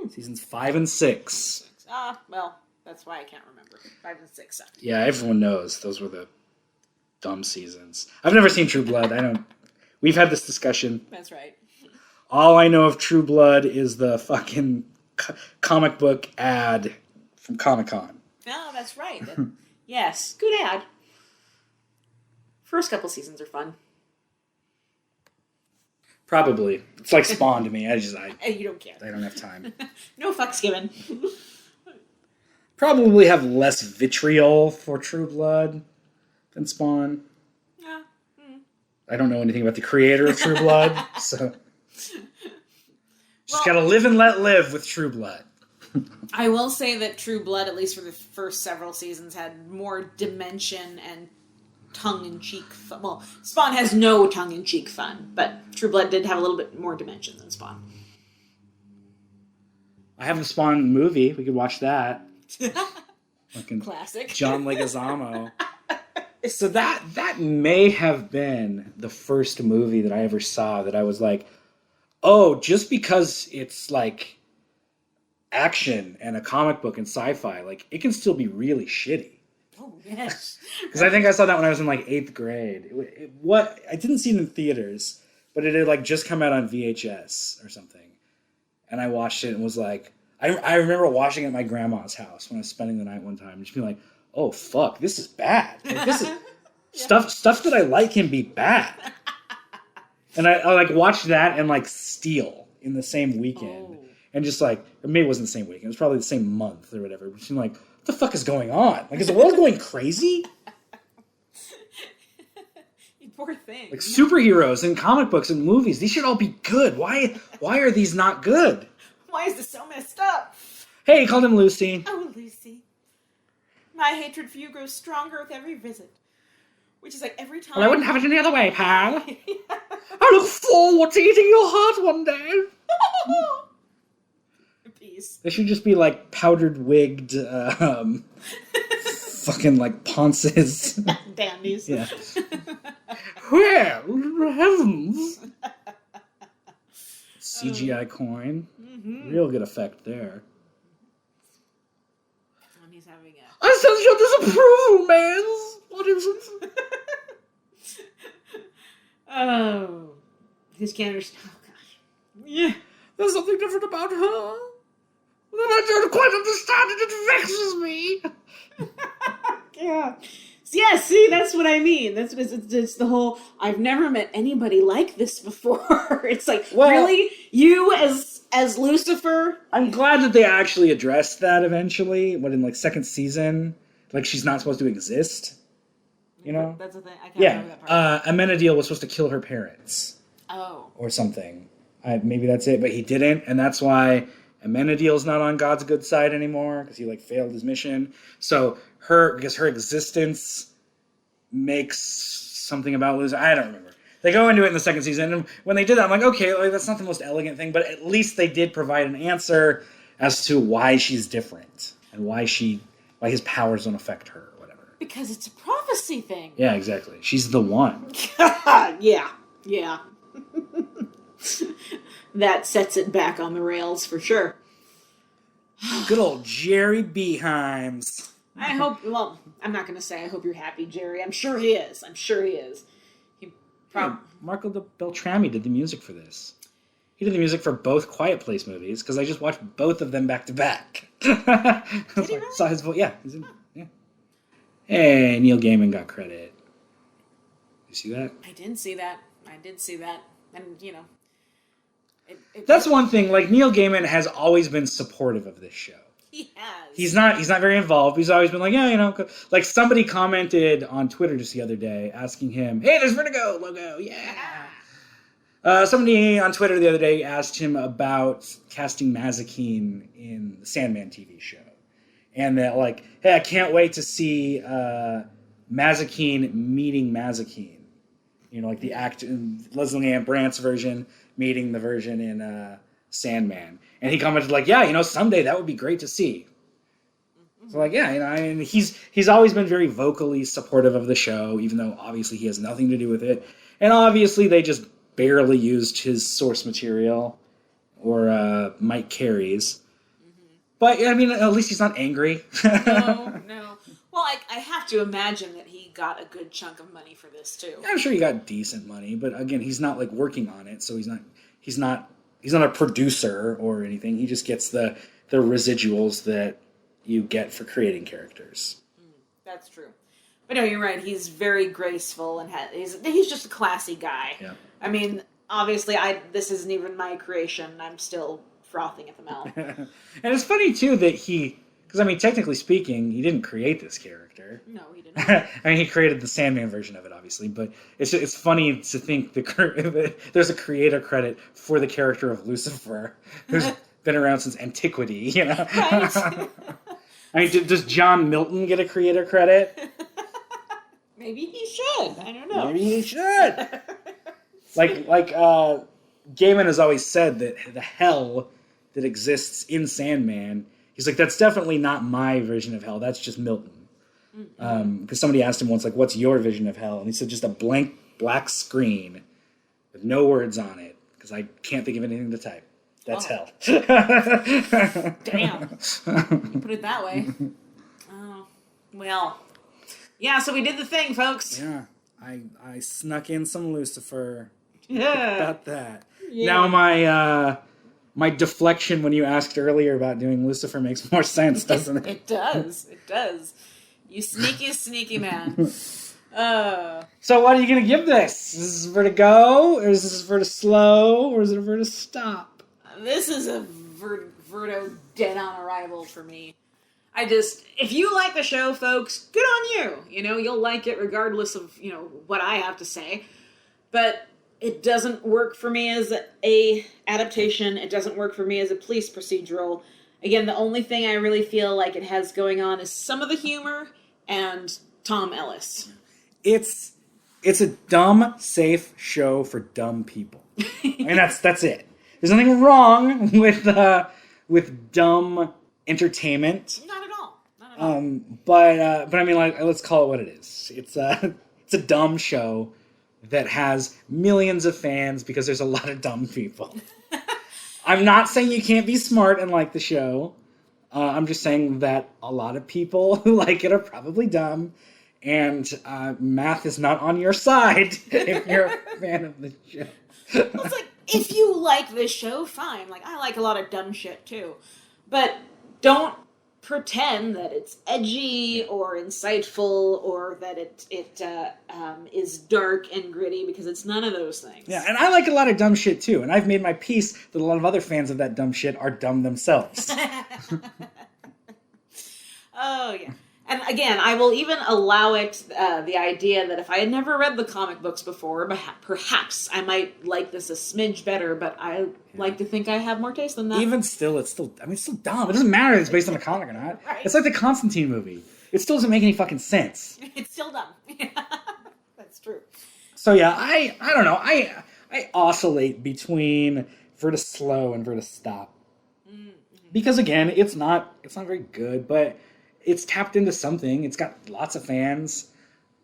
Seasons 5 and 6. Well, that's why I can't remember. 5 and 6. Yeah, everyone knows those were the dumb seasons. I've never seen True Blood. We've had this discussion. That's right. All I know of True Blood is the fucking comic book ad from Comic-Con. Oh, that's right. Yes, good ad. First couple seasons are fun. Probably. It's like Spawn to me. You don't care. I don't have time. No fucks given. Probably have less vitriol for True Blood than Spawn. Yeah. I don't know anything about the creator of True Blood, so just gotta live and let live with True Blood. I will say that True Blood, at least for the first several seasons, had more dimension and tongue-in-cheek fun. Well, Spawn has no tongue-in-cheek fun, but True Blood did have a little bit more dimension than Spawn. I have a Spawn movie. We could watch that. Fucking Classic. John Leguizamo. So that may have been the first movie that I ever saw that I was like, oh, just because it's like action and a comic book and sci-fi, like it can still be really shitty. Oh, yes. Because I think I saw that when I was in like 8th grade. I didn't see it in theaters, but it had like just come out on VHS or something. And I watched it and was like, I remember watching it at my grandma's house when I was spending the night one time, and just being like, oh fuck, this is bad. Like, this is stuff that I like can be bad. And I like watched that and like Steel in the same weekend. And just like, maybe it wasn't the same weekend, it was probably the same month or whatever. But like, what the fuck is going on? Like, is the world going crazy? You poor thing. Like superheroes and comic books and movies, these should all be good. Why are these not good? Why is this so messed up? Hey, he called him Lucy. Oh, Lucy. My hatred for you grows stronger with every visit. Which is like every time... Well, I wouldn't have it any other way, pal. I look forward to eating your heart one day. Peace. They should just be like powdered wigged, fucking like ponces. Dandies. Yeah. Well, heavens. CGI coin. Mm-hmm. Real good effect there. When he's having a... I sense your disapproval, man. What is it? Oh. His can't understand. Oh, gosh. Yeah. There's something different about her. That I don't quite understand, and it vexes me. Yeah. Yeah, see, that's what I mean. That's what it's the whole, I've never met anybody like this before. It's like, well, really? You as Lucifer? I'm glad that they actually addressed that eventually, but in like second season, like she's not supposed to exist. You know? That's the thing. I can't remember that part. Amenadiel was supposed to kill her parents. Oh. Or something. Maybe that's it, but he didn't, and that's why Amenadiel's not on God's good side anymore, because he like failed his mission. So because her existence makes something about Lucifer. I don't remember. They go into it in the second season, and when they did that, I'm like, okay, like, that's not the most elegant thing, but at least they did provide an answer as to why she's different and why his powers don't affect her or whatever. Because it's a prophecy thing. Yeah, exactly. She's the one. Yeah. That sets it back on the rails for sure. Good old Jerry Beeheims. I hope, well, I'm not going to say I hope you're happy, Jerry. I'm sure he is. Marco de Beltrami did the music for this. He did the music for both Quiet Place movies, because I just watched both of them back to back. Did he really? Saw his voice. Yeah. Yeah. Hey, Neil Gaiman got credit. You see that? I did see that. And, you know. That's one thing. Like, Neil Gaiman has always been supportive of this show. He has. He's not very involved. He's always been like, yeah, you know. Like, somebody commented on Twitter just the other day asking him, hey, there's Vertigo logo. Yeah. Somebody on Twitter the other day asked him about casting Mazikeen in the Sandman TV show. And that, like, hey, I can't wait to see Mazikeen meeting Mazikeen. You know, like the Leslie Ann Brandt's version meeting the version in Sandman. And he commented like, yeah, you know, someday that would be great to see. Mm-hmm. So like, yeah, you know, I mean, he's always been very vocally supportive of the show, even though obviously he has nothing to do with it. And obviously they just barely used his source material or Mike Carey's. Mm-hmm. But, I mean, at least he's not angry. No. Well, I have to imagine that he got a good chunk of money for this too. I'm sure he got decent money, but again, he's not like working on it, so he's not a producer or anything. He just gets the residuals that you get for creating characters. That's true. But no, you're right. He's very graceful and he's just a classy guy. Yeah. I mean, obviously, this isn't even my creation. I'm still frothing at the mouth. And it's funny too that because I mean, technically speaking, he didn't create this character. No, he didn't. I mean, he created the Sandman version of it, obviously, but it's funny to think there's a creator credit for the character of Lucifer, who's been around since antiquity. You know. Right. I mean, does John Milton get a creator credit? Maybe he should. I don't know. Maybe he should. like Gaiman has always said that the hell that exists in Sandman, he's like, that's definitely not my version of hell. That's just Milton. Because somebody asked him once, like, what's your vision of hell? And he said, just a blank black screen with no words on it, because I can't think of anything to type. That's hell. Damn. You put it that way. Oh, well. Yeah, so we did the thing, folks. Yeah, I snuck in some Lucifer. Yeah. About that. Yeah. Now my deflection when you asked earlier about doing Lucifer makes more sense, doesn't it? It does. It does. You sneaky, sneaky man. So what are you going to give this? Is this for to go? Or is this for to slow? Or is it for to stop? This is a Verto dead on arrival for me. If you like the show, folks, good on you. You know, you'll like it regardless of, what I have to say. But it doesn't work for me as a adaptation. It doesn't work for me as a police procedural. Again, the only thing I really feel like it has going on is some of the humor and Tom Ellis. It's a dumb, safe show for dumb people. I mean, that's it. There's nothing wrong with dumb entertainment. Not at all. Not at all. But I mean, like, let's call it what it is. It's a dumb show that has millions of fans because there's a lot of dumb people. I'm not saying you can't be smart and like the show. I'm just saying that a lot of people who like it are probably dumb, and math is not on your side if you're a fan of the show. Well, it's like, if you like this show, fine. Like, I like a lot of dumb shit, too. But don't pretend that it's edgy or insightful or that it is dark and gritty, because it's none of those things. Yeah, and I like a lot of dumb shit, too. And I've made my peace that a lot of other fans of that dumb shit are dumb themselves. Oh, yeah. And again, I will even allow it the idea that if I had never read the comic books before, perhaps I might like this a smidge better, but I like to think I have more taste than that. Even still, it's still dumb. It doesn't matter if it's based on a comic or not. Right. It's like the Constantine movie. It still doesn't make any fucking sense. It's still dumb. That's true. So yeah, I don't know. I oscillate between Verta Slow and Verta Stop. Mm-hmm. Because again, it's not very good, but it's tapped into something. It's got lots of fans.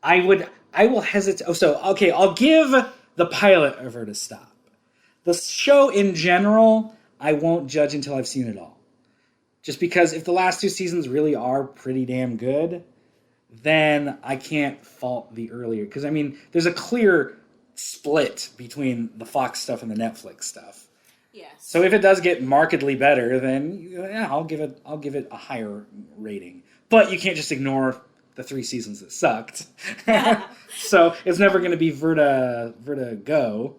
I will hesitate. Oh, so okay, I'll give the pilot a Verta Stop. The show in general, I won't judge until I've seen it all. Just because if the last two seasons really are pretty damn good, then I can't fault the earlier. Because I mean, there's a clear split between the Fox stuff and the Netflix stuff. Yes. So if it does get markedly better, then yeah, I'll give it a higher rating. But you can't just ignore the 3 seasons that sucked. So it's never going to be Verta Go,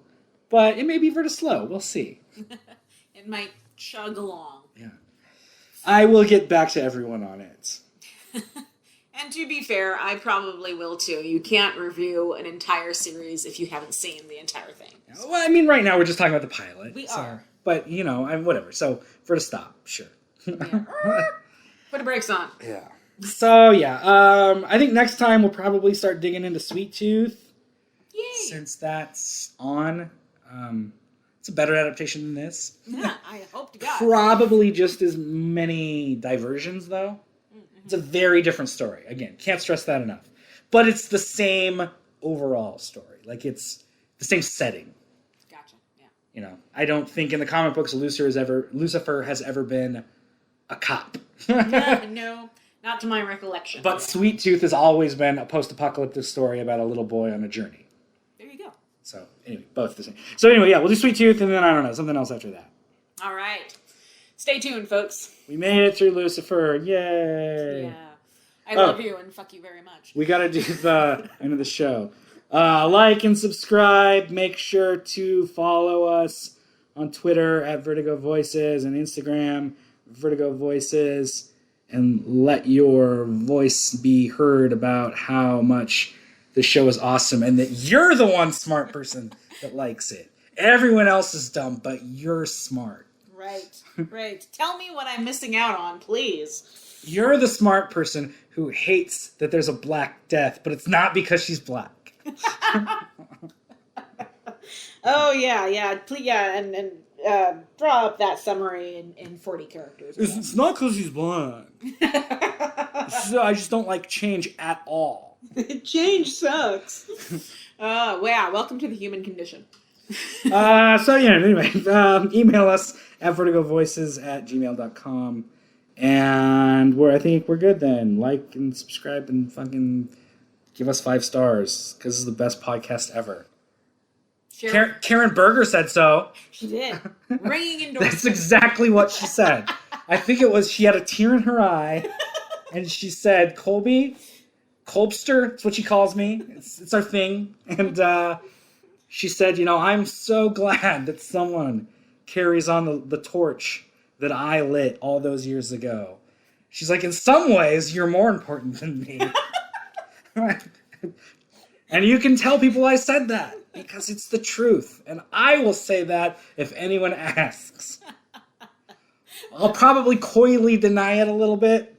but it may be Verta Slow. We'll see. It might chug along. Yeah. I will get back to everyone on it. And to be fair, I probably will too. You can't review an entire series if you haven't seen the entire thing. Well, I mean, right now we're just talking about the pilot. We are. But, whatever. So, Verta Stop, sure. Yeah. Put the brakes on. Yeah. So, yeah. I think next time we'll probably start digging into Sweet Tooth. Yay! Since that's on. It's a better adaptation than this. Yeah, I hope to God. Probably just as many diversions, though. Mm-hmm. It's a very different story. Again, can't stress that enough. But it's the same overall story. Like, it's the same setting. Gotcha, yeah. I don't think in the comic books Lucifer has ever been a cop. No, Not to my recollection. But Sweet Tooth has always been a post-apocalyptic story about a little boy on a journey. There you go. So, anyway, both the same. So, anyway, yeah, we'll do Sweet Tooth, and then, I don't know, something else after that. All right. Stay tuned, folks. We made it through Lucifer. Yay! Yeah. I love you, and fuck you very much. We gotta do the end of the show. Like and subscribe. Make sure to follow us on Twitter at Vertigo Voices and Instagram, Vertigo Voices, and let your voice be heard about how much the show is awesome and that you're the one smart person that likes it. Everyone else is dumb, but you're smart. Right. Tell me what I'm missing out on, please. You're the smart person who hates that there's a Black Death, but it's not because she's black. Oh, yeah. Please, yeah, and draw up that summary in 40 characters. It's not because he's blind. I just don't like change at all. Change sucks. Wow, welcome to the human condition. Anyway, email us at vertigovoices@gmail.com. And I think we're good then. Like and subscribe and fucking give us 5 stars, because this is the best podcast ever. Karen Berger said so. She did. Ringing endorsement. That's exactly what she said. I think it was, she had a tear in her eye, and she said, Colbster, it's what she calls me. It's our thing. And she said, I'm so glad that someone carries on the torch that I lit all those years ago. She's like, in some ways, you're more important than me. And you can tell people I said that, because it's the truth. And I will say that if anyone asks. I'll probably coyly deny it a little bit,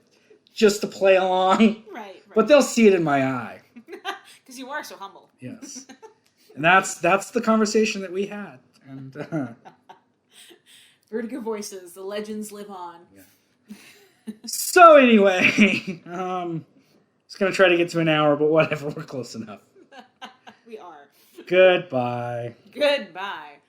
just to play along. Right. But they'll see it in my eye. Because you are so humble. Yes. And that's the conversation that we had. And Vertigo Voices, the legends live on. Yeah. So anyway, I was going to try to get to an hour, but whatever, we're close enough. We are. Goodbye. Goodbye.